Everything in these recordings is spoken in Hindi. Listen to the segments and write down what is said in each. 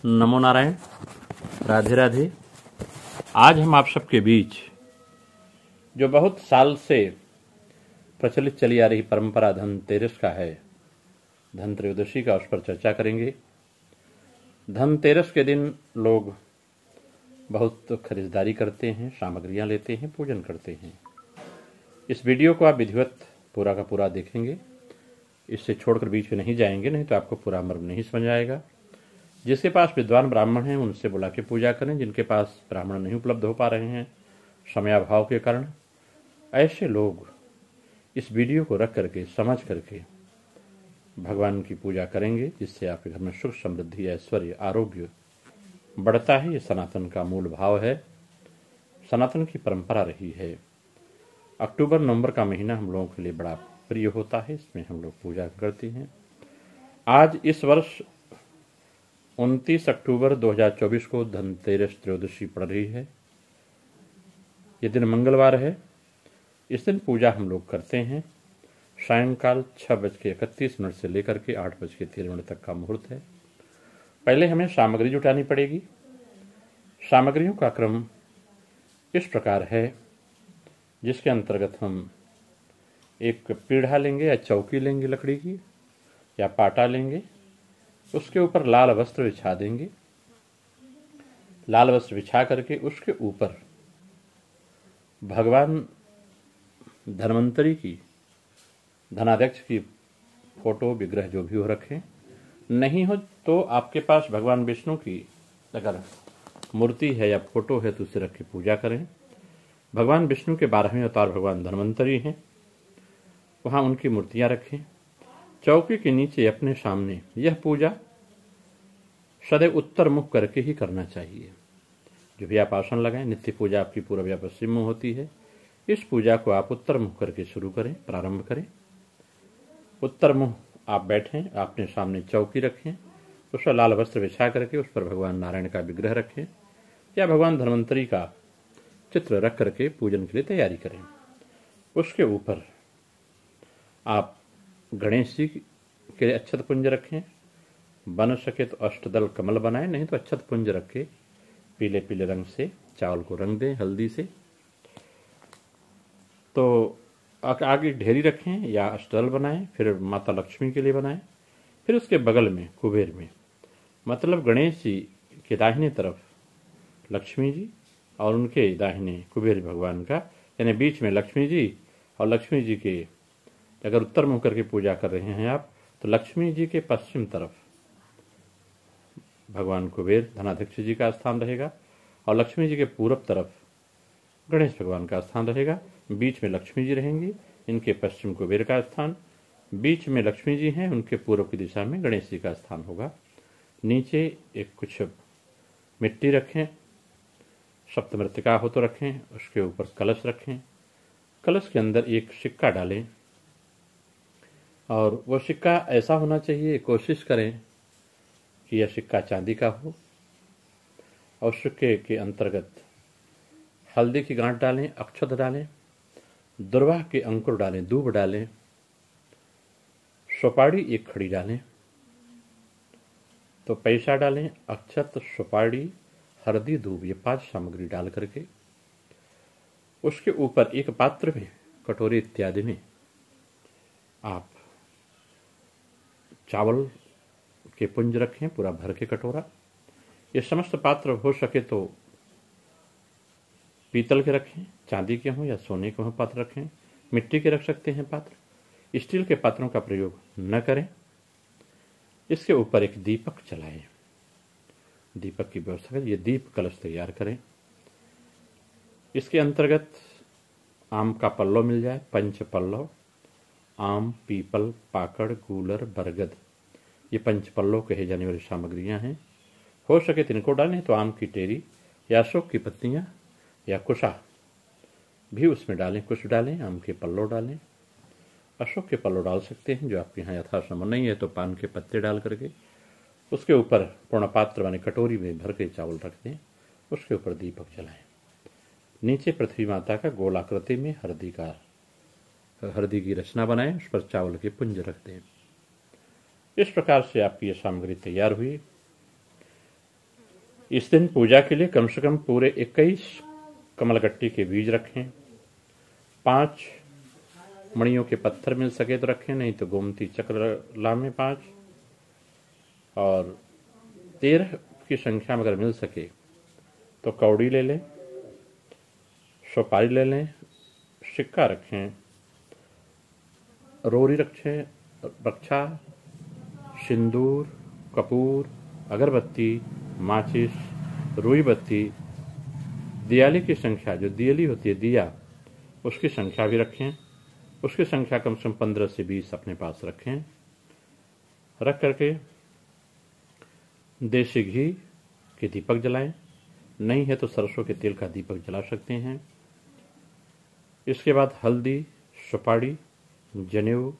नमो नारायण, राधे राधे। आज हम आप सबके बीच जो बहुत साल से प्रचलित चली आ रही परंपरा धनतेरस का है, धन त्रयोदशी का, उस पर चर्चा करेंगे। धनतेरस के दिन लोग बहुत खरीदारी करते हैं, सामग्रियां लेते हैं, पूजन करते हैं। इस वीडियो को आप विधिवत पूरा का पूरा देखेंगे, इससे छोड़कर बीच में नहीं जाएंगे, नहीं तो आपको पूरा मर्म नहीं समझ आएगा। जिसके पास विद्वान ब्राह्मण हैं उनसे बुला के पूजा करें। जिनके पास ब्राह्मण नहीं उपलब्ध हो पा रहे हैं समयाभाव के कारण, ऐसे लोग इस वीडियो को रख करके, समझ करके भगवान की पूजा करेंगे, जिससे आपके घर में सुख, समृद्धि, ऐश्वर्य, आरोग्य बढ़ता है। ये सनातन का मूल भाव है, सनातन की परंपरा रही है। अक्टूबर नवंबर का महीना हम लोगों के लिए बड़ा प्रिय होता है, इसमें हम लोग पूजा करते हैं। आज इस वर्ष 29 अक्टूबर 2024 को धनतेरस त्रयोदशी पड़ रही है। ये दिन मंगलवार है। इस दिन पूजा हम लोग करते हैं। सायंकाल 6:31 से लेकर के 8:13 तक का मुहूर्त है। पहले हमें सामग्री जुटानी पड़ेगी। सामग्रियों का क्रम इस प्रकार है, जिसके अंतर्गत हम एक पीढ़ा लेंगे या चौकी लेंगे लकड़ी की, या पाटा लेंगे। उसके ऊपर लाल वस्त्र बिछा देंगे। लाल वस्त्र बिछा करके उसके ऊपर भगवान धन्वंतरी की, धनाध्यक्ष की फोटो, विग्रह जो भी हो रखें। नहीं हो तो आपके पास भगवान विष्णु की अगर मूर्ति है या फोटो है तो उसे रख के पूजा करें। भगवान विष्णु के 12वें अवतार भगवान धन्वंतरी हैं, वहां उनकी मूर्तियां रखें। चौकी के नीचे अपने सामने यह पूजा सदैव उत्तर मुख करके ही करना चाहिए। जो भी आप आसन लगाएं, नित्य पूजा आपकी पूर्व या पश्चिम में होती है। इस पूजा को आप उत्तर मुख करके शुरू करें, प्रारंभ करें। उत्तर मुख आप बैठें, अपने सामने चौकी रखें, उस पर लाल वस्त्र बिछा करके उस पर भगवान नारायण का विग्रह रखें या भगवान धन्वंतरी का चित्र रख करके पूजन के लिए तैयारी करें। उसके ऊपर आप गणेश जी के लिए अक्षत पुंज रखें। बन सके तो अष्टदल कमल बनाएं, नहीं तो अक्षत पुंज रखे पीले पीले रंग से चावल को रंग दें हल्दी से। तो आगे ढेरी रखें या अष्टदल बनाएं, फिर माता लक्ष्मी के लिए बनाएं। फिर उसके बगल में कुबेर में, मतलब गणेश जी के दाहिने तरफ लक्ष्मी जी और उनके दाहिने कुबेर भगवान का, यानी बीच में लक्ष्मी जी। और लक्ष्मी जी के अगर उत्तर मुख करके पूजा कर रहे हैं आप, तो लक्ष्मी जी के पश्चिम तरफ भगवान कुबेर धनाध्यक्ष जी का स्थान रहेगा और लक्ष्मी जी के पूरब तरफ गणेश भगवान का स्थान रहेगा। बीच में लक्ष्मी जी रहेंगी, इनके पश्चिम कुबेर का स्थान। बीच में लक्ष्मी जी हैं, उनके पूर्व की दिशा में गणेश जी का स्थान होगा। नीचे एक कुछ मिट्टी रखें, सप्तमृत्तिका हो तो रखें। उसके ऊपर कलश रखें। कलश के अंदर एक सिक्का डालें और वो सिक्का ऐसा होना चाहिए, कोशिश करें कि यह सिक्का चांदी का हो। और सिक्के के अंतर्गत हल्दी की गांठ डालें, अक्षत डालें, दुर्वा के अंकुर डालें, दूब डालें, सुपारी एक खड़ी डालें। तो पैसा डालें, अक्षत, सुपारी, हल्दी, दूब, ये 5 सामग्री डाल करके उसके ऊपर एक पात्र में, कटोरे इत्यादि में आप चावल के पुंज रखें, पूरा भर के कटोरा। ये समस्त पात्र हो सके तो पीतल के रखें, चांदी के हों या सोने के हों पात्र रखें। मिट्टी के रख सकते हैं पात्र, स्टील के पात्रों का प्रयोग न करें। इसके ऊपर एक दीपक जलाएं, दीपक की व्यवस्था करें। ये दीप कलश तैयार करें। इसके अंतर्गत आम का पल्लव मिल जाए, पंच पल्लव, आम, पीपल, पाकड़, गूलर, बरगद, ये पंच पल्लव कहे जाने वाली सामग्रियां हैं। हो सके तो इनको डालें, तो आम की टेरी या अशोक की पत्तियां या कुशा भी उसमें डालें। कुश डालें, आम के पल्लव डालें, अशोक के पल्लव डाल सकते हैं। जो आपके यहाँ यथासंभव नहीं है तो पान के पत्ते डाल करके उसके ऊपर पूर्ण पात्र माने कटोरी में भर के चावल रख दें। उसके ऊपर दीपक जलाएं। नीचे पृथ्वी माता का गोलाकृति में हरदी की रचना बनाएं, उस पर चावल के पुंज रख दें। इस प्रकार से आपकी यह सामग्री तैयार हुई। इस दिन पूजा के लिए कम से कम पूरे 21 कमलगट्टी के बीज रखें। 5 मणियों के पत्थर मिल सके तो रखें, नहीं तो गोमती चक्र लामें 5, और 13 की संख्या में अगर मिल सके तो कौड़ी ले लें, सुपारी ले लें, सिक्का रखें, रोरी रखें, रक्षा, सिंदूर, कपूर, अगरबत्ती, माचिस, रुई बत्ती, दियाली की संख्या, जो दियली होती है दिया, उसकी संख्या भी रखें। उसकी संख्या कम से कम 15 से 20 अपने पास रखें। रख करके देसी घी के दीपक जलाएं, नहीं है तो सरसों के तेल का दीपक जला सकते हैं। इसके बाद हल्दी, सुपारी, जनेऊ,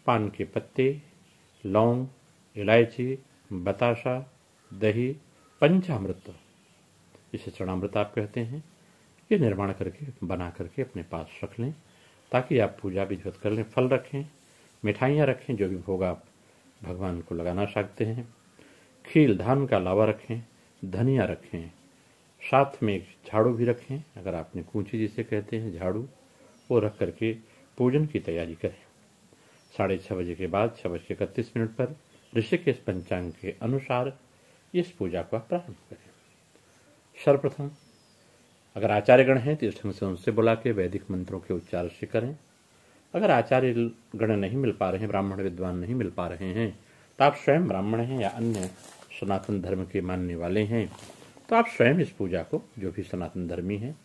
पान के पत्ते, लौंग, इलायची, बताशा, दही, पंचामृत, इसे चरणामृत आप कहते हैं, ये निर्माण करके बना करके अपने पास रख लें ताकि आप पूजा विधिवत कर लें। फल रखें, मिठाइयाँ रखें, जो भी भोग आप भगवान को लगाना चाहते हैं। खील धान का लावा रखें, धनिया रखें, साथ में एक झाड़ू भी रखें, अगर आपने कूंची जिसे कहते हैं झाड़ू, वो रख करके पूजन की तैयारी करें। 6:30 बजे के बाद 6:31 पर ऋषिकेश पंचांग के अनुसार इस पूजा को प्रारंभ करें। सर्वप्रथम अगर आचार्यगण हैं तो इस ढंग से उनसे बुला के वैदिक मंत्रों के उच्चार से करें। अगर आचार्य गण नहीं मिल पा रहे हैं, ब्राह्मण विद्वान नहीं मिल पा रहे हैं, तो आप स्वयं ब्राह्मण हैं या अन्य सनातन धर्म के मानने वाले हैं, तो आप स्वयं इस पूजा को, जो भी सनातन धर्मी हैं,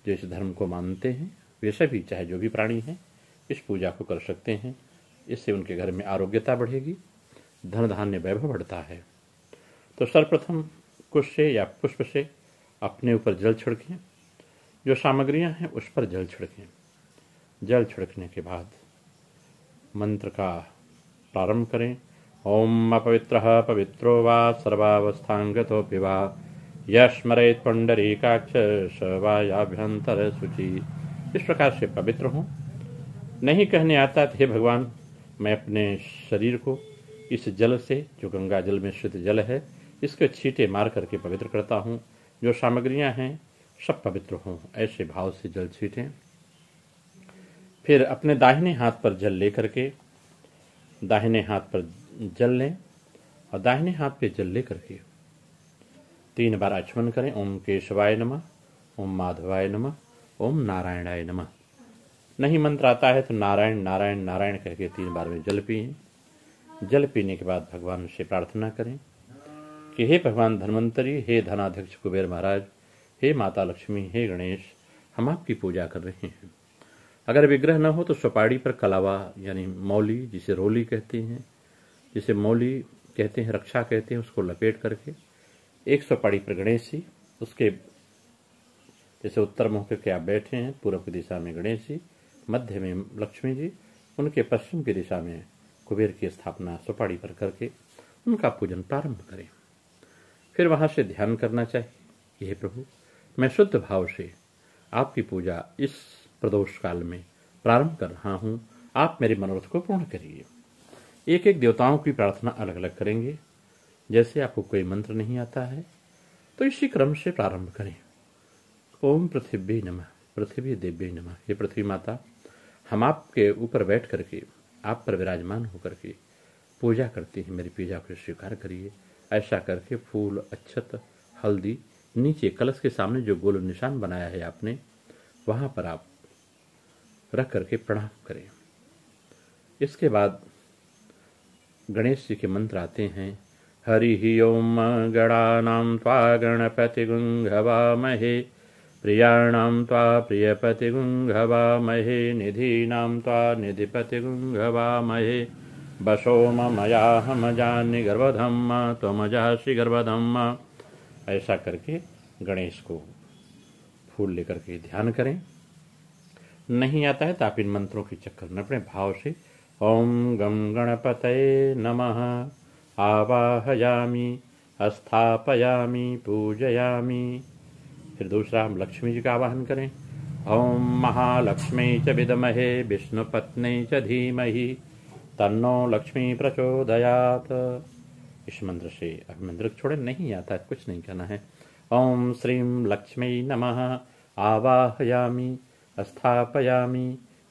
जो इस धर्म को मानते हैं, वे सभी चाहे जो भी प्राणी हैं, इस पूजा को कर सकते हैं। इससे उनके घर में आरोग्यता बढ़ेगी, धन धान्य वैभव बढ़ता है। तो सर्वप्रथम कुश से या पुष्प से अपने ऊपर जल छिड़कें, जो सामग्रियां हैं उस पर जल छिड़कें। जल छिड़कने के बाद मंत्र का प्रारंभ करें। ओम अपवित्रः पवित्रो वा सर्वावस्थांगतोऽपि वा यस्मरेत् पुंडरीकाक्ष स वा याभ्यंतर शुचि। इस प्रकार से पवित्र हों। नहीं कहने आता तो हे भगवान, मैं अपने शरीर को इस जल से, जो गंगा जल में शुद्ध जल है, इसके छींटे मार करके पवित्र करता हूँ। जो सामग्रियां हैं सब पवित्र हों, ऐसे भाव से जल छींटें। फिर अपने दाहिने हाथ पर जल लेकर के दाहिने हाथ पर जल लें और दाहिने हाथ पे जल लेकर के 3 बार आचमन करें। ओम केशवाय नमः, ओम माधवाय नमः, ओम नारायणाय नमः। नहीं मंत्र आता है तो नारायण नारायण नारायण कह के 3 बार में जल पिए। जल पीने के बाद भगवान से प्रार्थना करें कि हे भगवान धन्वंतरी, हे धनाध्यक्ष कुबेर महाराज, हे माता लक्ष्मी, हे गणेश, हम आपकी पूजा कर रहे हैं। अगर विग्रह न हो तो सुपाड़ी पर कलावा यानी मौली, जिसे रोली कहते हैं, जिसे मौली कहते हैं, रक्षा कहते हैं, उसको लपेट करके एक सुपाड़ी पर गणेश जी, उसके जैसे उत्तर मुख करके आप बैठे हैं, पूर्व की दिशा में गणेश जी, मध्य में लक्ष्मी जी, उनके पश्चिम की दिशा में कुबेर की स्थापना सुपाड़ी पर करके उनका पूजन प्रारंभ करें। फिर वहां से ध्यान करना चाहिए कि हे प्रभु, मैं शुद्ध भाव से आपकी पूजा इस प्रदोष काल में प्रारंभ कर रहा हूं, आप मेरे मनोरथ को पूर्ण करिए। एक एक देवताओं की प्रार्थना अलग अलग करेंगे। जैसे आपको कोई मंत्र नहीं आता है तो इसी क्रम से प्रारंभ करें। ओम पृथ्वी नमः, पृथ्वी देव्यै नमः। हे पृथ्वी माता, हम आपके ऊपर बैठ करके, आप पर विराजमान होकर के पूजा करते हैं, मेरी पूजा को स्वीकार करिए। ऐसा करके फूल, अक्षत, हल्दी नीचे कलश के सामने जो गोल निशान बनाया है आपने, वहां पर आप रख करके प्रणाम करें। इसके बाद गणेश जी के मंत्र आते हैं। हरि ओम गणानां त्वा गणपति गुंघवामहे, प्रियाणां त्वा प्रियपति गुंघवामहे, निधीनां त्वा निधिपति गुंघवामहे, बसो मयाहम जानि गर्भधम्मा त्वमजासि गर्भधम्मा। ऐसा करके गणेश को फूल लेकर के ध्यान करें। नहीं आता है तो आप इन मंत्रों के चक्कर में अपने भाव से ओम गम गणपतये नमः आवाहयामि, स्थापयामि, पूजयामि। फिर दूसरा हम लक्ष्मी जी का आवाहन करें। ओम महालक्ष्मी च विद्महे विष्णुपत्नी च धीमहि तन्नो लक्ष्मी प्रचोदयात्। इस मंत्र से अभिमंत्र छोड़े, नहीं आता कुछ नहीं करना है। ओम श्रीं लक्ष्मी नमः आवाहयामि स्थापयामि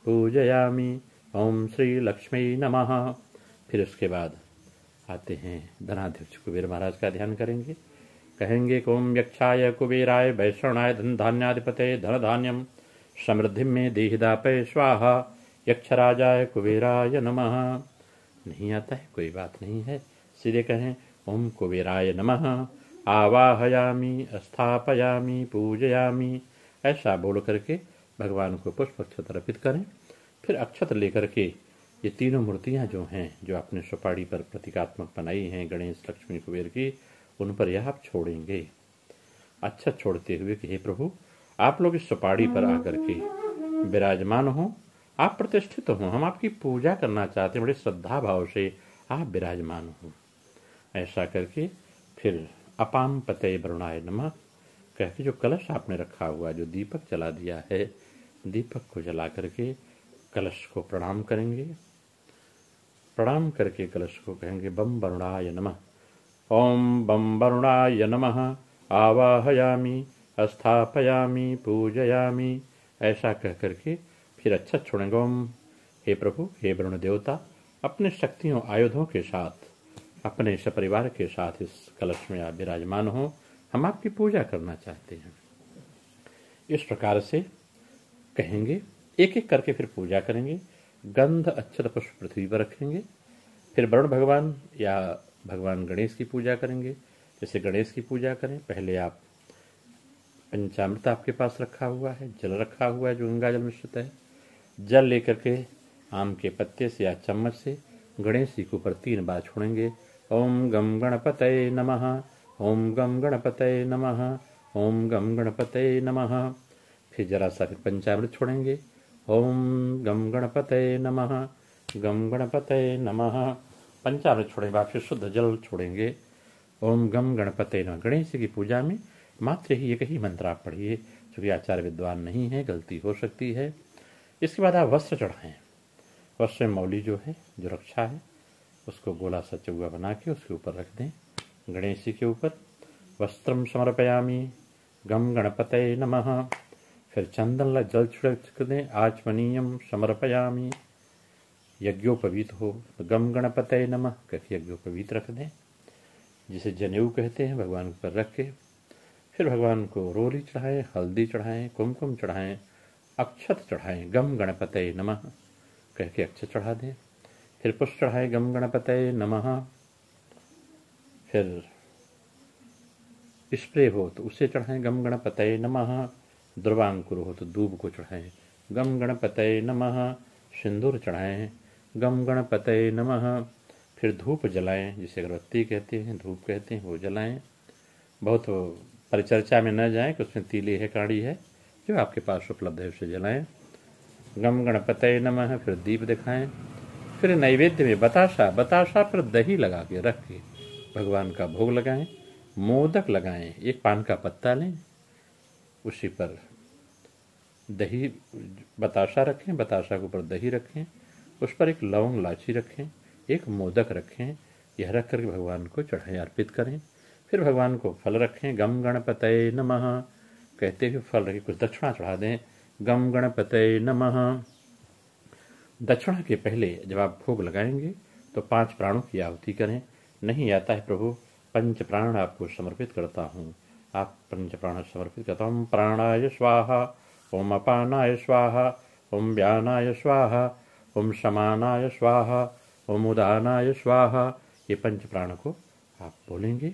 पूजयामि ओम श्री लक्ष्मी नमः। फिर उसके बाद आते हैं धनाध्यक्ष कुबेर महाराज का ध्यान करेंगे। कहेंगे ओम यक्षाय कुबेराय वैष्णवाय धन धान्याधिपते धन धान्यम समृद्धि में देहिदापय स्वाहा यक्षराजाय कुबेराय नमः। नहीं आता है कोई बात नहीं है, सीधे कहें ओम कुबेराय नमः आवाहयामि स्थापयामि पूजयामि, ऐसा बोल करके भगवान को पुष्प अक्षत अर्पित करें। फिर अक्षत लेकर के ये तीनों मूर्तियां जो हैं, जो आपने सुपाड़ी पर प्रतीकात्मक बनाई हैं गणेश लक्ष्मी कुबेर की, उन पर यह आप छोड़ेंगे। अच्छा छोड़ते हुए कि हे प्रभु, आप लोग इस सुपाड़ी पर आकर के विराजमान हो, आप प्रतिष्ठित हो, हम आपकी पूजा करना चाहते हैं, बड़े श्रद्धा भाव से आप विराजमान हो। ऐसा करके फिर अपाम पते वरुणाय नमः कह के जो कलश आपने रखा हुआ, जो दीपक जला दिया है, दीपक को जला करके कलश को प्रणाम करेंगे। प्रणाम करके कलश को कहेंगे बम वरुणाय नमः। ओम बम वरुणाय नमः आवाहयामि स्थापयामि पूजयामि, ऐसा कह करके फिर अच्छा छोड़ेंगे। ओम हे प्रभु, हे वरुण देवता, अपने शक्तियों आयुधों के साथ अपने सपरिवार के साथ इस कलश में आप विराजमान हो, हम आपकी पूजा करना चाहते हैं। इस प्रकार से कहेंगे, एक एक करके फिर पूजा करेंगे। गंध अक्षत पुष्प पृथ्वी पर रखेंगे। फिर वरुण भगवान या भगवान गणेश की पूजा करेंगे। जैसे गणेश की पूजा करें, पहले आप पंचामृत आपके पास रखा हुआ है, जल रखा हुआ है जो गंगा जल मिश्रित है, जल लेकर के आम के पत्ते से या चम्मच से गणेश जी के ऊपर 3 बार छोड़ेंगे। ओम गम गणपतये नमः, ओम गम गणपतये नमः, ओम गम गणपतये नमः। फिर जरा सा फिर पंचामृत छोड़ेंगे। ओम गम गणपतये नमः, गम गणपतये नमः। पंचामृत छोड़ेंगे, बाद फिर शुद्ध जल छोड़ेंगे। ओम गम गणपतये नमः। गणेश जी की पूजा में मात्र ही एक ही मंत्र आप पढ़िए, क्योंकि आचार्य विद्वान नहीं है, गलती हो सकती है। इसके बाद आप वस्त्र चढ़ाएं। वस्त्र में मौली जो है, जो रक्षा है, उसको गोला सा चौगा बना के उसके ऊपर रख दें, गणेश जी के ऊपर। वस्त्रम समर्पयामि गम गणपतये नमः। फिर चंदन जल छिड़क दें। आचमनीयम समर्पयामि, यज्ञोपवीत हो तो गम गणपतये नमः कह यज्ञोपवीत रख दें, जिसे जनेऊ कहते हैं, भगवान पर रख के फिर भगवान को रोली चढ़ाएं, हल्दी चढ़ाएं, कुमकुम चढ़ाएं, अक्षत चढ़ाएं, गम गणपतये नमः कह के अक्षत चढ़ा दें। फिर पुष्प चढ़ाएं, गम गणपतये नमः। फिर स्प्रे हो तो उसे चढ़ाएं, गम गणपतये नमः। द्रवांकुर हो तो दूब को चढ़ाएं, गम गणपतये नमः। सिंदूर चढ़ाएं, गम गणपतये नमः। फिर धूप जलाएं, जिसे अगरबत्ती कहते हैं, धूप कहते हैं, वो जलाएं। बहुत परिचर्चा में न जाएं कि उसमें तीली है, काड़ी है, जो आपके पास उपलब्ध है उसे जलाएं। गम गणपतये नमः। फिर दीप दिखाएं। फिर नैवेद्य में बताशा पर दही लगा के रख के भगवान का भोग लगाएं। मोदक लगाएं, एक पान का पत्ता लें, उसी पर दही बताशा रखें, बताशा के ऊपर दही रखें, उस पर एक लौंग इलायची रखें, एक मोदक रखें, यह रख करके भगवान को चढ़ाएं, अर्पित करें। फिर भगवान को फल रखें, गम गणपतये नमः कहते हुए फल रखें, कुछ दक्षिणा चढ़ा दें, गम गणपतये नमः। दक्षिणा के पहले जब आप भोग लगाएंगे तो 5 प्राणों की आहुति करें। नहीं आता है प्रभु, 5 प्राण आपको समर्पित करता हूँ, आप 5 प्राण समर्पित करता हूँ। प्राणाय स्वाहा, ओम अपानाय स्वाहा, ओम व्यानाय स्वाहा, ओम समानाय स्वाहा, ओम उदानाय स्वाहा, ये 5 प्राण को आप बोलेंगे।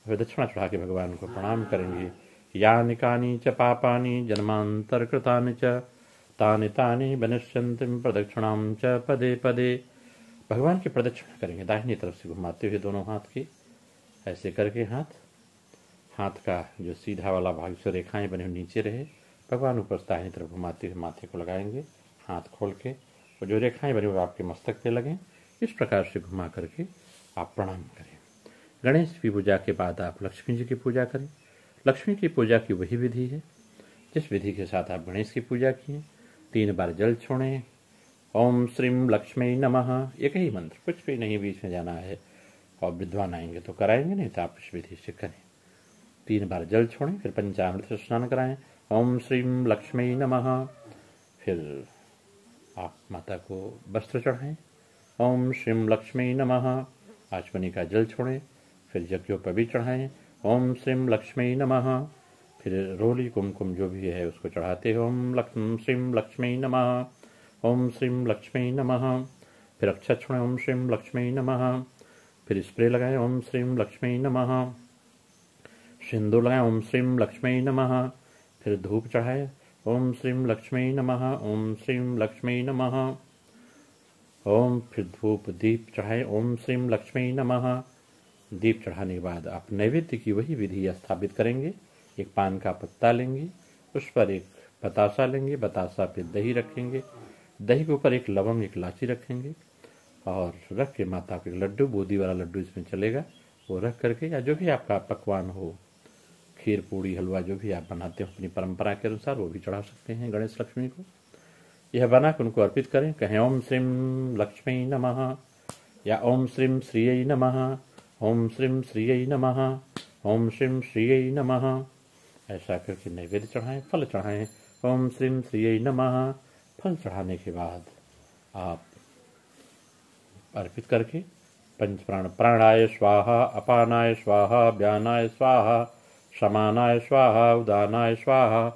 फिर दक्षिणा चढ़ा के भगवान को प्रणाम करेंगे। यानि कानि च पापानि जन्मांतर कृतानि च तानि तानि वनिष्यन्ति प्रदक्षिणां च पदे पदे। भगवान की प्रदक्षिणा करेंगे, दाहिनी तरफ से घुमाते हुए दोनों हाथ की, ऐसे करके हाथ का जो सीधा वाला भाग से रेखाएं बने हुए नीचे रहे, भगवान ऊपर दाहिनी तरफ घुमाते हुए माथे को लगाएंगे, हाथ खोल के, और जो रेखाएं बनी हुई आपके मस्तक पे लगें। इस प्रकार से घुमा करके आप प्रणाम करें। गणेश की पूजा के बाद आप लक्ष्मी जी की पूजा करें। लक्ष्मी की पूजा की वही विधि है जिस विधि के साथ आप गणेश की पूजा किए। 3 बार जल छोड़ें। ओम श्रीं लक्ष्मी नमः, एक ही मंत्र, कुछ भी नहीं बीच में जाना है। और विद्वान आएंगे तो कराएंगे, नहीं तो आप इस विधि से करें। 3 बार जल छोड़ें, फिर पंचामृत से स्नान कराएं। ओम श्रीम लक्ष्मी नमः। फिर आप माता को वस्त्र चढ़ाएं। ओम श्रीम लक्ष्मी नमः। आचमनी का जल छोड़ें, फिर यज्ञोपवीत चढ़ाएं। ओम श्रीम लक्ष्मी नमः। फिर रोली कुमकुम जो भी है उसको चढ़ाते हैं। ओम श्रीम लक्ष्मी नमः। ओम श्रीम लक्ष्मी नमः। फिर अक्षत छोड़ें। ओम श्रीम लक्ष्मी नमः। फिर स्प्रे लगाएं। ओम श्रीम लक्ष्मी नमः। सिंदूर लगाएं। ओम श्रीम लक्ष्मी नमः। फिर धूप चढ़ाएं। ओम श्रीम लक्ष्मी नमः। ओम श्रीम लक्ष्मी नमः। ओम फिर धूप दीप चढ़ाएं। ओम श्रीम लक्ष्मी नमः। दीप चढ़ाने के बाद आप नैवेद्य की वही विधि स्थापित करेंगे। एक पान का पत्ता लेंगे, उस पर एक बतासा लेंगे, बतासा पे दही रखेंगे, दही के ऊपर एक लवंग एक इलायची रखेंगे और रख के माता के लड्डू, बूंदी वाला लड्डू इसमें चलेगा, वो रख करके या जो भी आपका पकवान हो, खीर पूड़ी हलवा जो भी आप बनाते हो अपनी परंपरा के अनुसार वो भी चढ़ा सकते हैं गणेश लक्ष्मी को। यह बना के उनको अर्पित करें। कहें ओम श्रीम लक्ष्मी नमः या ओम श्रीम श्रीयै नमः, ओम श्रीम श्रीयै नमः, ओम श्रीम श्रीयै नमः। ऐसा करके नैवेद्य चढ़ाएं, फल चढ़ाएं। ओम श्रीम श्रीयै नमः। फल चढ़ाने के बाद आप अर्पित करके पंचप्राण, प्राणाय स्वाहा, अपानाय स्वाहा, व्यानाय स्वाहा, समानाय स्वाहा, उदानाय स्वाहा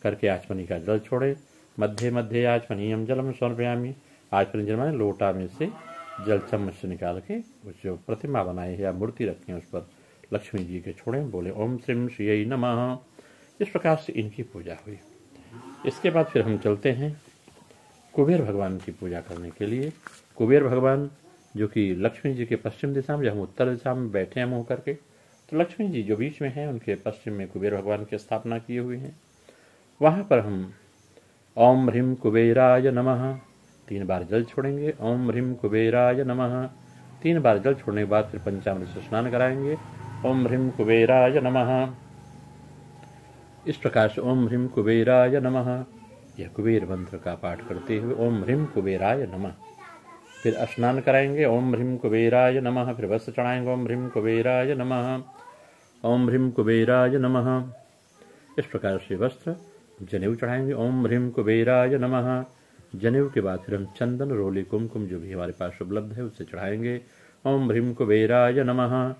करके आचमनी का जल छोड़े। मध्य मध्य आचमनीयम जलम समर्पयामि। आचमनी जल माने लोटा में से जल चम्मच से निकाल के उस जो प्रतिमा बनाई है या मूर्ति रखी है उस पर लक्ष्मी जी के छोड़ें, बोले ओम श्रीम श्रीयै नमः। इस प्रकार से इनकी पूजा हुई। इसके बाद फिर हम चलते हैं कुबेर भगवान की पूजा करने के लिए। कुबेर भगवान जो कि लक्ष्मी जी के पश्चिम दिशा में, जब हम उत्तर दिशा में बैठे हैं मुँह करके, तो लक्ष्मी जी जो बीच में हैं उनके पश्चिम में कुबेर भगवान की स्थापना किए हुए हैं। वहाँ पर हम ओम ह्रीम कुबेराय नमः 3 बार जल छोड़ेंगे। ओम ह्रीम कुबेराय नमः 3 बार जल छोड़ने के बाद फिर पंचामृत से स्नान कराएंगे। ओम ह्रीम कुबेराय नमः। इस प्रकार से ओम ह्रीम कुबेराय नमः यह कुबेर मंत्र का पाठ करते हुए ओम ह्रीम कुबेराय नमः। फिर स्नान कराएंगे। ओम ह्रीम कुबेराय नमः। फिर वस्त्र चढ़ाएंगे। ओम ह्रीम कुबेराय नमः, ओम ह्रीम कुबेराय नमः। इस प्रकार से वस्त्र, जनेऊ चढ़ाएंगे। ओम ह्रीम कुबेराय नमः। जनेऊ के बाद फिर हम चंदन, रोली, कुमकुम जो भी हमारे पास उपलब्ध है उससे चढ़ाएंगे। ओम ह्रीम कुबेराय नमः।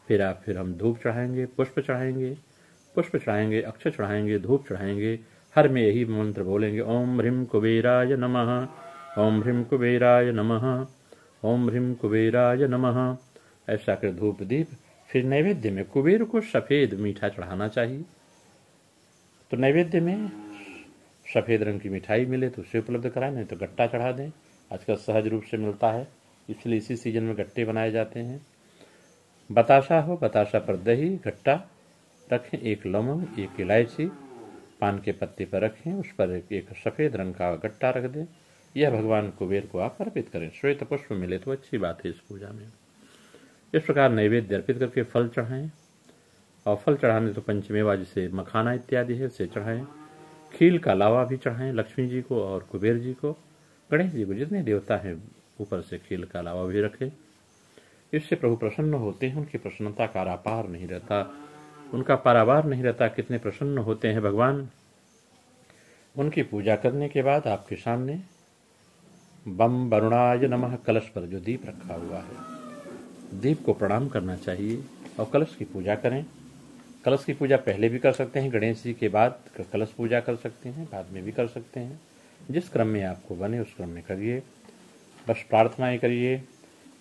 फिर हम धूप चढ़ाएंगे, पुष्प चढ़ाएंगे, अक्षत चढ़ाएंगे, धूप चढ़ाएंगे। हर में यही मंत्र बोलेंगे। ओम ह्रीम कुबेराय नमः, ओम ह्रीम कुबेराय नमः, ओम ह्रीम कुबेराय नमः। ऐसा कर धूप दीप। फिर नैवेद्य में कुबेर को सफेद मीठा चढ़ाना चाहिए। तो नैवेद्य में सफेद रंग की मिठाई मिले तो उसे उपलब्ध कराएं, नहीं तो गट्टा चढ़ा दें। आजकल सहज रूप से मिलता है, इसलिए इसी सीजन में गट्टे बनाए जाते हैं। बताशा हो, बताशा पर दही, गट्टा रखें, एक लवंग, एक इलायची पान के पत्ते पर रखें, उस पर एक सफेद रंग का गट्टा रख दें। यह भगवान कुबेर को आप अर्पित करें। श्वेत पुष्प मिले तो अच्छी बात है इस पूजा में। इस प्रकार नैवेद्य अर्पित करके फल चढ़ाएं, और फल चढ़ाने तो पंचमेवा जिसे मखाना इत्यादि है उसे चढ़ाएं। खील का लावा भी चढ़ाएं लक्ष्मी जी को और कुबेर जी को, गणेश जी को, जितने देवता हैं ऊपर से खील का लावा भी रखें। इससे प्रभु प्रसन्न होते हैं। उनकी प्रसन्नता का आपार नहीं रहता, उनका पारावार नहीं रहता। कितने प्रसन्न होते हैं भगवान। उनकी पूजा करने के बाद आपके सामने बम वरुणाय नमः कलश पर जो दीप रखा हुआ है, दीप को प्रणाम करना चाहिए और कलश की पूजा करें। कलश की पूजा पहले भी कर सकते हैं, गणेश जी के बाद कलश पूजा कर सकते हैं, बाद में भी कर सकते हैं। जिस क्रम में आपको बने उस क्रम में करिए। बस प्रार्थनाएं करिए।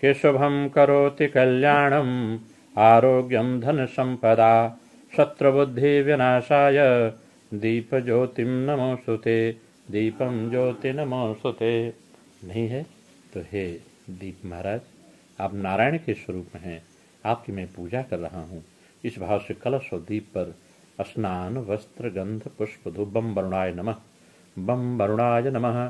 केशवम करोति कल्याणम आरोग्यम धन संपदा शत्रुबुद्धि विनाशाय दीप ज्योतिम नमोस्तुते, दीपम ज्योति नमोस्तुते। नहीं है तो हे दीप महाराज, आप नारायण के स्वरूप में हैं, आपकी मैं पूजा कर रहा हूँ। इस भाव से कलश और दीप पर स्नान, वस्त्र, गंध, पुष्प, धूप। बम वरुणाय नमः, बम वरुणाय नमः।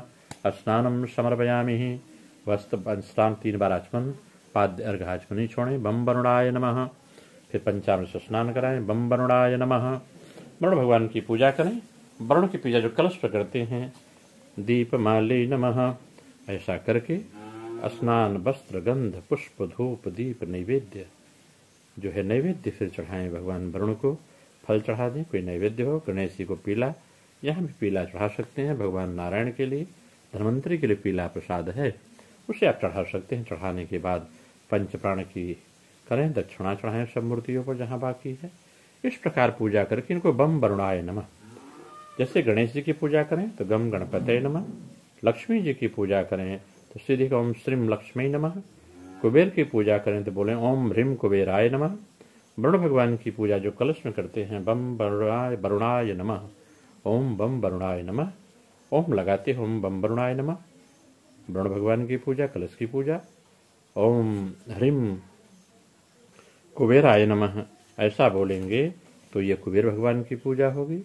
स्नानम समर्पयामि। वस्त्र स्नान 3 बार आचमन, पाद्य अर्घ आचमनी छोड़ें। बम वरुणाय नमः। फिर पंचामृत से स्नान कराएं। बम वरुणाय नमः। वरुण भगवान की पूजा करें। वरुण की पूजा जो कलश पर करते हैं, दीप माले नमः। ऐसा करके स्नान, वस्त्र, गंध, पुष्प, धूप, दीप, नैवेद्य जो है नैवेद्य फिर चढ़ाएं भगवान वरुण को। फल चढ़ा दें, कोई नैवेद्य हो। गणेश जी को पीला, यहाँ भी पीला चढ़ा सकते हैं। भगवान नारायण के लिए, धन्वंतरि के लिए पीला प्रसाद है, उसे आप चढ़ा सकते हैं। चढ़ाने के बाद पंचप्राण की करें, दक्षिणा चढ़ाएं सब मूर्तियों को जहाँ बाकी है। इस प्रकार पूजा करके इनको बम वरुणाय नमः। जैसे गणेश जी की पूजा करें तो गम गणपतये नमः, लक्ष्मी जी की पूजा करें तो सीधे ओम श्रीम लक्ष्मी नमः, कुबेर की पूजा करें तो बोलें ओम ह्रीम कुबेराय नमः। वरुण भगवान की पूजा जो कलश में करते हैं, बम वरुणाय नमः, ओम बम वरुणाय नमः, ओम लगाते ओम बम वरुणाय नमः। वरुण भगवान की पूजा, कलश की पूजा, ओम ह्रीम कुबेराय नमः ऐसा बोलेंगे तो ये कुबेर भगवान की पूजा होगी।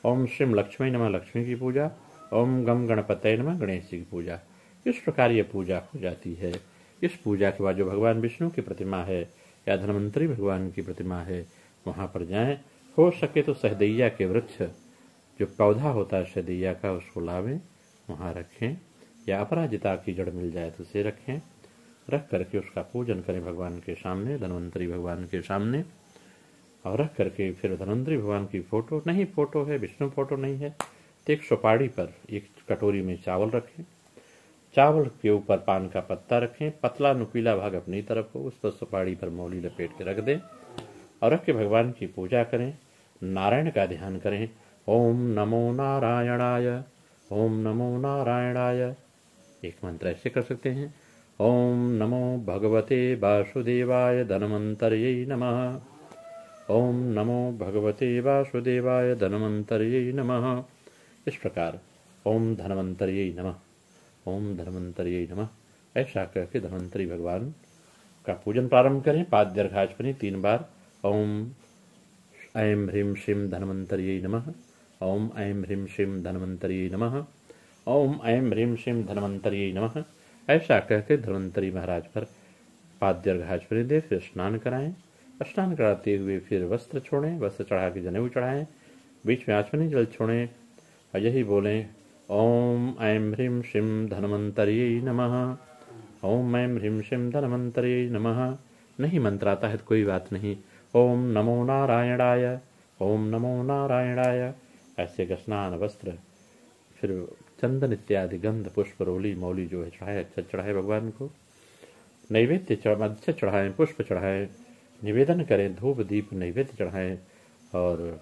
ओम श्रीम लक्ष्मी नमः, लक्ष्मी की पूजा। ओम गम गणपतये नमः, गणेश जी की पूजा। इस प्रकार ये पूजा हो जाती है। इस पूजा के बाद जो भगवान विष्णु की प्रतिमा है या धन्वंतरि भगवान की प्रतिमा है, वहाँ पर जाएं। हो सके तो सहदैया के वृक्ष जो पौधा होता है सहदैया का, उसको लावें, वहाँ रखें, या अपराजिता की जड़ मिल जाए तो उसे रखें। रख करके उसका पूजन करें भगवान के सामने, धन्वंतरि भगवान के सामने। और रख करके फिर धन्वंतरि भगवान की फोटो, नहीं फोटो है, विष्णु फोटो नहीं है, तो एक सुपारी पर एक कटोरी में चावल रखें, चावल के ऊपर पान का पत्ता रखें, पतला नुकीला भाग अपनी तरफ हो, उस पर सुपारी पर मौली लपेट के रख दें और रख के भगवान की पूजा करें। नारायण का ध्यान करें। ओम नमो नारायणाय, ओम नमो नारायणाय। एक मंत्र ऐसे कर सकते हैं। ओम नमो भगवते वासुदेवाय धन्वंतर्यै नमः, ओम नमो भगवते वासुदेवाय धन्वंतर्यै नमः। इस प्रकार ओम धन्वंतर्यै नमः, ओम धन्वंतर्यै नमः ऐसा करके धन्वंतरि भगवान का पूजन प्रारंभ करें। पाद्यर्घाचमनी 3 बार। ओम ऐं ह्रीं श्रीं धन्वंतर्यै नमः, ओम ऐं ह्रीं श्रीं धन्वंतर्यै नमः, ओम ऐं ह्रीं श्रीं धन्वंतर्यै नमः ऐसा कहकर धन्वंतरि महाराज पर पाद्यर्घाचमनी दे, फिर स्नान कराएं। स्नान कराते हुए फिर वस्त्र छोड़ें, वस्त्र चढ़ा के जनेऊ चढ़ाएं, बीच में आचमनी जल छोड़ें और यही बोलें ओम ऐं ह्रीं श्रीं धन्वंतर्यै नमः, ओम ऐं ह्रीं श्रीं धन्वंतर्यै नमः। नहीं मंत्र आता है तो कोई बात नहीं। ओम नमो नारायणाय, ओम नमो नारायणाय ऐसे का स्नान, वस्त्र, फिर चंदन इत्यादि गंध पुष्प रोली मौली जो है चढ़ाए, अच्छा चढ़ाए भगवान को। नैवेद्य अच्छा चढ़ाएं, पुष्प चढ़ाएं, निवेदन करें, धूप दीप नैवेद्य चढ़ाएं। और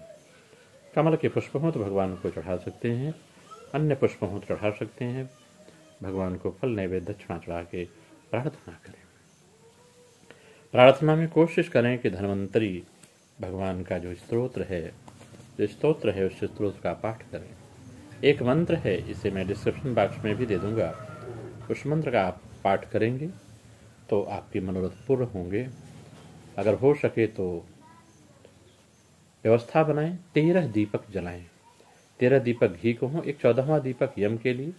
कमल के पुष्प हों तो भगवान को चढ़ा सकते हैं, अन्य पुष्प हों तो चढ़ा सकते हैं। भगवान को फल नैवेद्य दक्षिणा चढ़ा के प्रार्थना करें। प्रार्थना में कोशिश करें कि धन्वंतरि भगवान का जो स्तोत्र है उस स्तोत्र का पाठ करें। एक मंत्र है, इसे मैं डिस्क्रिप्शन बॉक्स में भी दे दूंगा। उस मंत्र का आप पाठ करेंगे तो आपके मनोरथ पूर्ण होंगे। अगर हो सके तो व्यवस्था बनाएं, 13 दीपक जलाएं। 13 दीपक घी को हों, एक 14वां दीपक यम के लिए।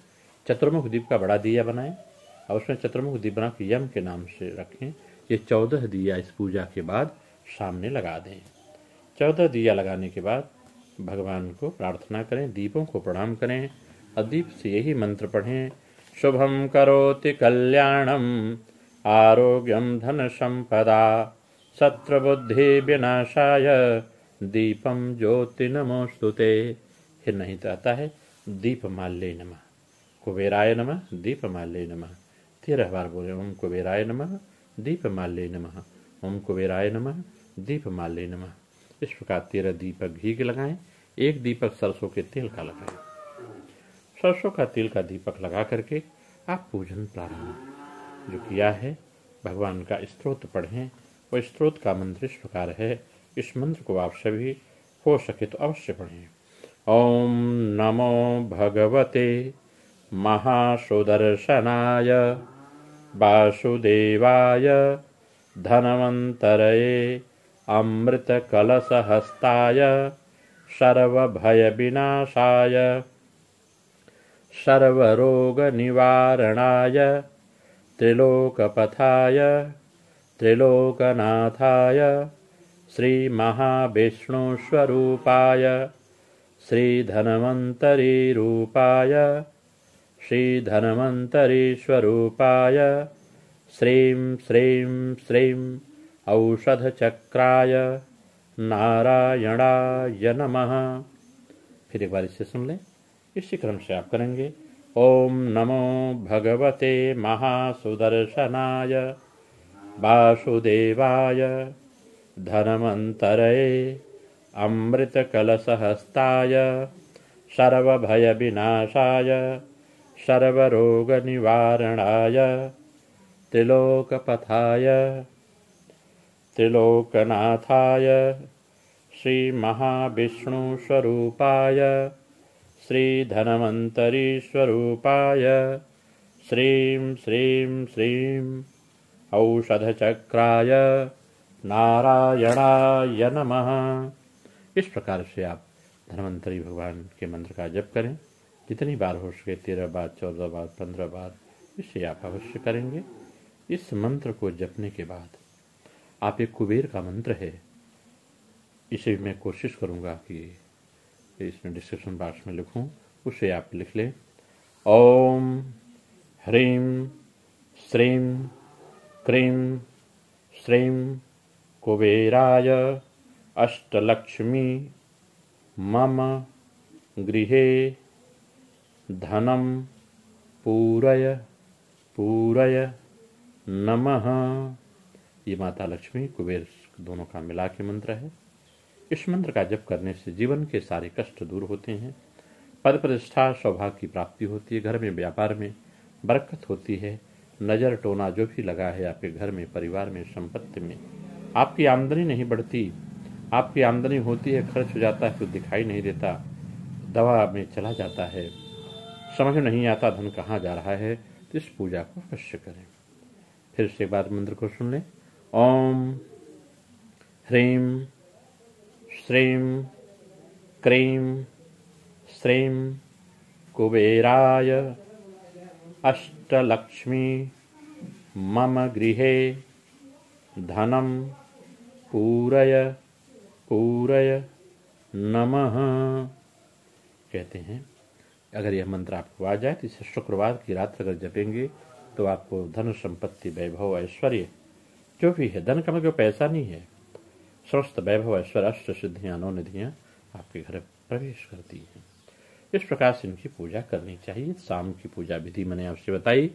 चतुर्मुख दीप का बड़ा दिया बनाएं और उसमें चतुर्मुख दीप बना के यम के नाम से रखें। ये 14 दिया इस पूजा के बाद सामने लगा दें। 14 दिया लगाने के बाद भगवान को प्रार्थना करें, दीपों को प्रणाम करें और दीप से यही मंत्र पढ़ें। शुभम करोति कल्याणम आरोग्यम धन संपदा शत्रु बुद्धि विनाशाय दीपम ज्योति नमोस्तुते। फिर नहीं तो आता है दीपमाल्ये नमः, कुबेराय नमः, दीपमाल्ये नमः। 13 बार बोले ओम कुबेराय नमः, दीपमाल्ये नमः, ओम कुबेराय नमः, दीपमाल्ये नमः। इस प्रकार 13 दीपक घी के लगाएं, एक दीपक सरसों के तेल का लगाएं। सरसों का तेल का दीपक लगा करके आप पूजन प्रारंभ जो किया है भगवान का स्तोत्र पढ़ें। वो स्तोत्र का मंत्र इस प्रकार है, इस मंत्र को आप सभी हो सके तो अवश्य पढ़ें। ओम नमो भगवते महासुदर्शनाय वासुदेवाय धन्वंतरये अमृतकलशहस्ताय सर्वभयविनाशाय सर्वरोगनिवारणाय त्रिलोकपथाय त्रिलोकनाथाय श्रीमहाविष्णुस्वरूपाय श्रीधन्वन्तरीरूपाय श्रीधन्वन्तरीस्वरूपाय श्रीं श्रीं श्रीं औषधचक्राय नारायणाय नमः। फिर एक बार इसे सुन लें, इसी क्रम से आप करेंगे। ओम नमो भगवते महासुदर्शनाय वासुदेवाय धन्वन्तरये अमृतकलशहस्ताय सर्वभयविनाशाय सर्वरोगनिवारणाय त्रिलोकपथाय त्रिलोकनाथाय श्रीमहाविष्णुस्वरूपाय श्रीधन्वन्तरीस्वरूपाय श्रीं श्रीं श्रीं औषधचक्राय नारायणाय नमः। इस प्रकार से आप धन्वंतरी भगवान के मंत्र का जप करें। जितनी बार हो सके 13 बार, 14 बार, 15 बार, इसे आप अवश्य करेंगे। इस मंत्र को जपने के बाद आप एक कुबेर का मंत्र है, इसे मैं कोशिश करूंगा कि इसमें डिस्क्रिप्शन बॉक्स में लिखूं, उसे आप लिख लें। ओम ह्रीं श्रीं क्रीं श्रीं कुबेराय अष्टलक्ष्मी मम गृहे धनं पूरय पूरय नमः। ये माता लक्ष्मी कुबेर दोनों का मिला के मंत्र है। इस मंत्र का जप करने से जीवन के सारे कष्ट दूर होते हैं, पद प्रतिष्ठा सौभाग्य की प्राप्ति होती है, घर में व्यापार में बरकत होती है, नजर टोना जो भी लगा है आपके घर में, परिवार में, संपत्ति में, आपकी आमदनी नहीं बढ़ती, आपकी आमदनी होती है खर्च हो जाता है, फिर दिखाई नहीं देता, दवा में चला जाता है, समझ नहीं आता धन कहाँ जा रहा है, तो इस पूजा को अवश्य करें। फिर से एक बार मंत्र को सुन लें। ओम ह्रीं श्रीं क्रीं श्रीं कुबेराय अष्टलक्ष्मी मम गृहे धनं पूरय पूरय नमः कहते हैं। अगर यह मंत्र आपको आ जाए तो इसे शुक्रवार की रात अगर जपेंगे तो आपको धन संपत्ति वैभव ऐश्वर्य जो भी है, धन का मतलब पैसा नहीं है, स्वस्थ वैभव ऐश्वर्य अष्ट सिद्धियां 9 निधियां आपके घर प्रवेश करती हैं। इस प्रकार से इनकी पूजा करनी चाहिए। शाम की पूजा विधि मैंने आपसे बताई।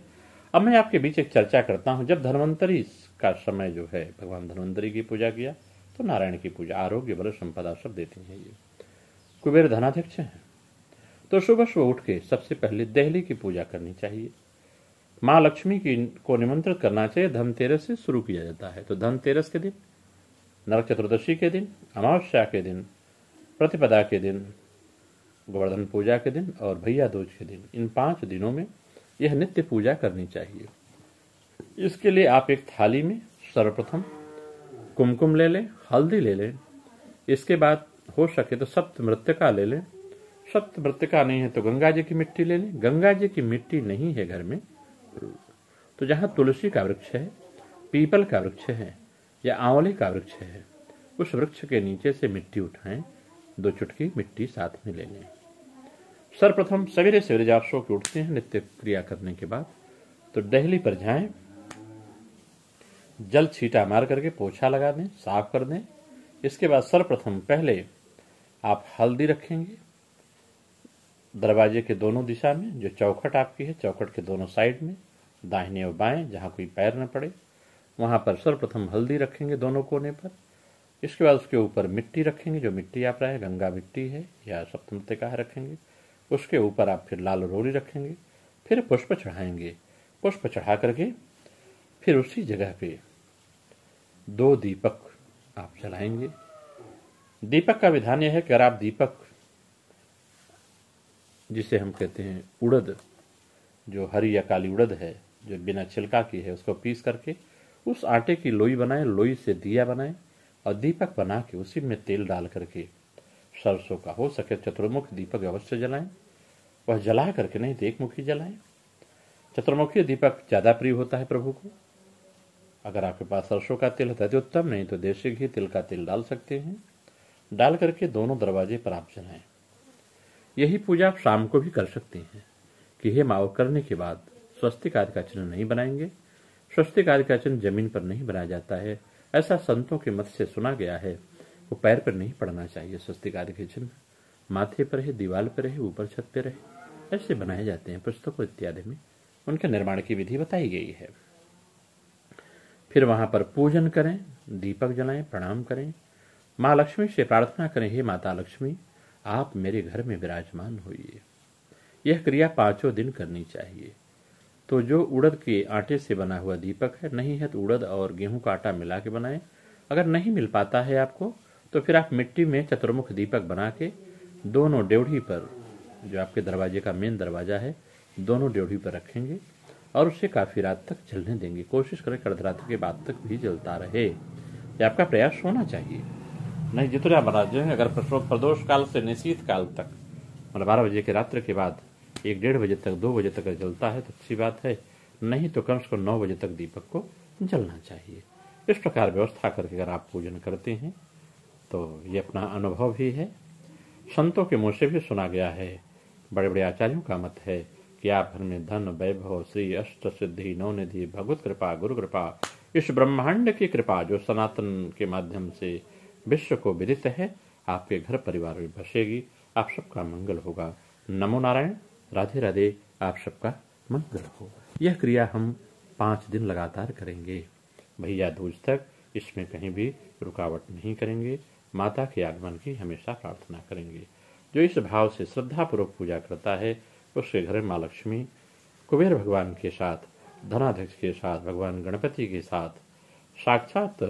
अब मैं आपके बीच एक चर्चा करता हूं। जब धन्वंतरी का समय जो है, भगवान धन्वंतरी की पूजा किया तो नारायण की पूजा, आरोग्य बल संपदा सब देते हैं। ये कुबेर धनाध्यक्ष हैं, तो सुबह सुबह उठ के सबसे पहले देहली की पूजा करनी चाहिए। माँ लक्ष्मी की को निमंत्रित करना चाहिए। धनतेरस से शुरू किया जाता है, तो धनतेरस के दिन, नरक चतुर्दशी के दिन, अमावस्या के दिन, प्रतिपदा के दिन, गोवर्धन पूजा के दिन और भैया दूज के दिन, इन 5 दिनों में यह नित्य पूजा करनी चाहिए। इसके लिए आप एक थाली में सर्वप्रथम कुमकुम ले लें, हल्दी ले लें, इसके बाद हो सके तो सप्तमृत्तिका ले लें, सप्तमृत्तिका नहीं है तो गंगा जी की मिट्टी ले लें। गंगा जी की मिट्टी नहीं है घर में तो जहाँ तुलसी का वृक्ष है, पीपल का वृक्ष है या आंवले का वृक्ष है, उस वृक्ष के नीचे से मिट्टी उठाएं, 2 चुटकी मिट्टी साथ में ले लें। सर्वप्रथम सवेरे सवेरे जब आप सो के उठते हैं नित्य क्रिया करने के बाद, तो देहली पर जाएं, जल छींटा मार करके पोछा लगा दें, साफ कर दें। इसके बाद सर्वप्रथम पहले आप हल्दी रखेंगे दरवाजे के दोनों दिशा में, जो चौखट आपकी है चौखट के दोनों साइड में, दाहिने और बाएं, जहां कोई पैर न पड़े वहां पर सर्वप्रथम हल्दी रखेंगे दोनों कोने पर। इसके बाद उसके ऊपर मिट्टी रखेंगे, जो मिट्टी आप रहे गंगा मिट्टी है या सप्तमृत्तिका रखेंगे। उसके ऊपर आप फिर लाल रोली रखेंगे, फिर पुष्प चढ़ाएंगे। पुष्प चढ़ा करके फिर उसी जगह पे 2 दीपक आप जलाएंगे। दीपक का विधान यह है कि अगर आप दीपक, जिसे हम कहते हैं उड़द, जो हरी या काली उड़द है जो बिना छिलका की है, उसको पीस करके उस आटे की लोई बनाएं, लोई से दिया बनाएं और दीपक बना के उसी में तेल डाल करके सरसों का, हो सके चतुर्मुख दीपक अवश्य जलाएं। वह जला करके नहीं तो एक मुखी जलाएं। चतुर्मुखी दीपक ज्यादा प्रिय होता है प्रभु को। अगर आपके पास सरसों का तेल होता है तो उत्तम, नहीं तो देसी घी तिल का तेल डाल सकते हैं। डाल करके दोनों दरवाजे पर आप जलाएं। यही पूजा आप शाम को भी कर सकते हैं कि हे माओ करने के बाद स्वस्तिक आदि का चिन्ह नहीं बनाएंगे, स्वस्तिक आदि का चिन्ह जमीन पर नहीं बनाया जाता है, ऐसा संतों के मत से सुना गया है। वो पैर पर नहीं पड़ना चाहिए। स्वस्तिक आदि के चिन्ह माथे पर है, दीवार पर है, ऊपर छत पर है, ऐसे बनाए जाते हैं। पुस्तकों इत्यादि में उनके निर्माण की विधि बताई गई है। फिर वहां पर पूजन करें, दीपक जलाएं, प्रणाम करें, माँ लक्ष्मी से प्रार्थना करें, हे माता लक्ष्मी आप मेरे घर में विराजमान होइए। यह क्रिया 5 दिन करनी चाहिए। तो जो उड़द के आटे से बना हुआ दीपक है, नहीं है तो उड़द और गेहूं का आटा मिला के बनाएं। अगर नहीं मिल पाता है आपको तो फिर आप मिट्टी में चतुर्मुख दीपक बना के दोनों ड्योढ़ी पर, जो आपके दरवाजे का मेन दरवाजा है, दोनों ड्योढ़ी पर रखेंगे और उसे काफी रात तक जलने देंगे। कोशिश करें कि अर्धरात्रि के बाद तक भी जलता रहे। ये आपका प्रयास होना चाहिए। नहीं जितना बना देंगे, अगर प्रदोष काल से निशीत काल तक, मतलब 12 बजे के रात्रि के बाद 1-1:30 बजे तक, 2 बजे तक जलता है तो अच्छी बात है, नहीं तो कम से कम 9 बजे तक दीपक को जलना चाहिए। इस प्रकार व्यवस्था करके अगर आप पूजन करते हैं तो ये अपना अनुभव भी है, संतों के मुंह से भी सुना गया है। बड़े बड़े आचार्यों का मत है कि आप घर में धन, वैभव, श्री, अष्ट सिद्धि, नवनिधि, भगवत कृपा, गुरु कृपा, इस ब्रह्मांड की कृपा जो सनातन के माध्यम से विश्व को विदित है, आपके घर परिवार में बसेगी। आप सबका मंगल होगा। नमो नारायण। राधे राधे। आप सबका मंगल हो। यह क्रिया हम 5 दिन लगातार करेंगे, भैया दूज तक। इसमें कहीं भी रुकावट नहीं करेंगे। माता के आगमन की हमेशा प्रार्थना करेंगे। जो इस भाव से श्रद्धापूर्वक पूजा करता है उसके घर में माँ लक्ष्मी कुबेर भगवान के साथ, धनाध्यक्ष के साथ, भगवान गणपति के साथ, साक्षात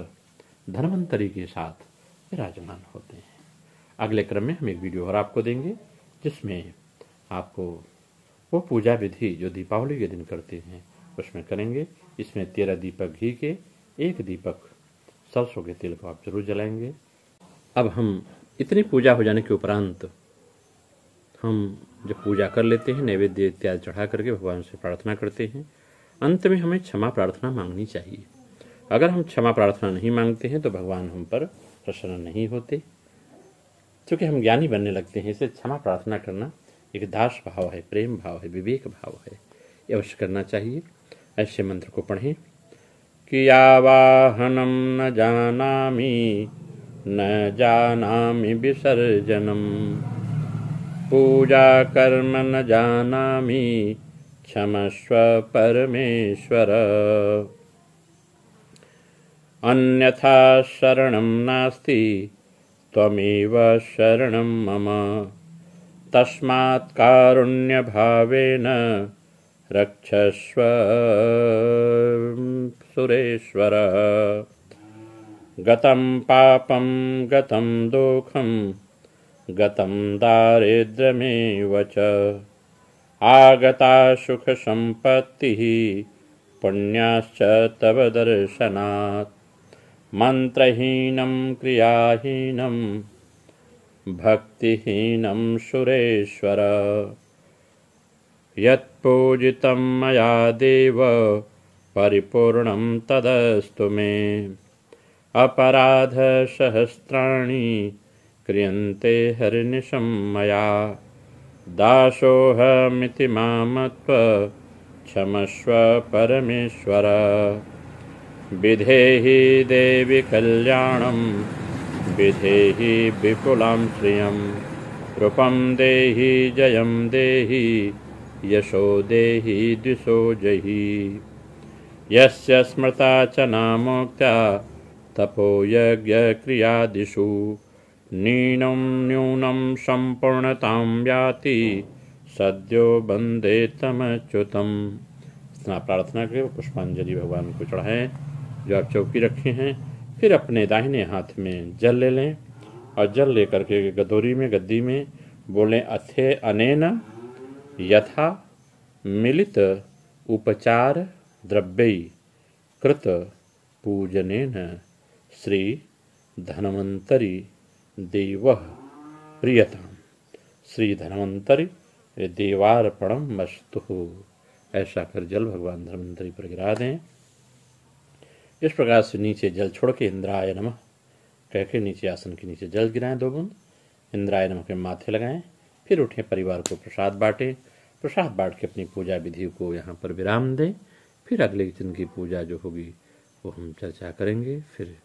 धन्वंतरी के साथ विराजमान होते हैं। अगले क्रम में हम एक वीडियो और आपको देंगे जिसमें आपको वो पूजा विधि जो दीपावली के दिन करते हैं उसमें करेंगे। इसमें 13 दीपक घी के, 1 दीपक सरसों के तेल को आप जरूर जलाएंगे। अब हम इतनी पूजा हो जाने के उपरांत हम जब पूजा कर लेते हैं, नैवेद्य इत्यादि चढ़ा करके भगवान से प्रार्थना करते हैं, अंत में हमें क्षमा प्रार्थना मांगनी चाहिए। अगर हम क्षमा प्रार्थना नहीं मांगते हैं तो भगवान हम पर प्रसन्न नहीं होते, क्योंकि हम ज्ञानी बनने लगते हैं। इसे क्षमा प्रार्थना करना एक दास भाव है, प्रेम भाव है, विवेक भाव है, ये अवश्य करना चाहिए। ऐसे मंत्र को पढ़ें कि आवाहनम न जानामि, न जानामि विसर्जनम, पूजा कर्म न जानामि, क्षमस्व परमेश्वर, अन्यथा शरणं नास्ति, त्वमेव शरणं मम, तस्मात् कारुण्य भावेन रक्षस्व सुरेश्वर, गतं पापं गतं दुःखं, गतं दारिद्र्यमेव च, आगता सुख संपत्तिः, पुण्याश्च तव दर्शनात्, मंत्रहीनं क्रियाहीनं, भक्तिहीनं सुरेश्वर, यत्पूजितं मया देव, परिपूर्णं तदस्तु मे, अपराध सहस्राणि क्रियन्ते हर्निशं मया, दासोऽहमिति मामत्व, क्षमस्व परमेश्वर, विधेहि देवि कल्याणं, विधेहि विपुलां श्रियं, रूपं देहि जयं देहि, यशो देहि दिशो जहि, यस्य स्मृता च नामोक्त्या, तपो यज्ञ क्रियादिषु, नीनं न्यूनं संपूर्णतां याति, सद्यो वन्दे तमच्युतम्। इतना प्रार्थना के पुष्पांजलि भगवान को चढ़ाएं जो आप चौकी रखे हैं। फिर अपने दाहिने हाथ में जल ले लें और जल लेकर के गदोरी में, गद्दी में बोलें अथे अनेन यथा मिलित उपचार द्रव्यै कृत पूजनेन श्री धन्वंतरि देवः प्रियताम्, श्री धन्वंतरि देवार्पणम वस्तु। ऐसा कर जल भगवान धन्वंतरि पर गिरा दें। इस प्रकार से नीचे जल छोड़ के इंद्राय नमः कह के नीचे आसन के नीचे जल गिराएं 2 बूंद, इंद्राय नमः के माथे लगाएं। फिर उठें, परिवार को प्रसाद बांटें, प्रसाद बांट के अपनी पूजा विधि को यहाँ पर विराम दें। फिर अगले दिन की पूजा जो होगी वो हम चर्चा करेंगे। फिर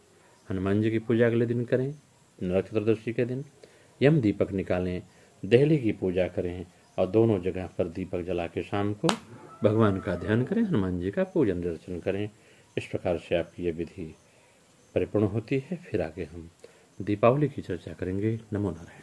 हनुमान जी की पूजा अगले दिन करें, नरक चतुर्दशी के दिन यम दीपक निकालें, देहली की पूजा करें और दोनों जगह पर दीपक जला के शाम को भगवान का ध्यान करें, हनुमान जी का पूजन दर्शन करें। इस प्रकार से आपकी ये विधि परिपूर्ण होती है। फिर आगे हम दीपावली की चर्चा करेंगे। नमो नारायण।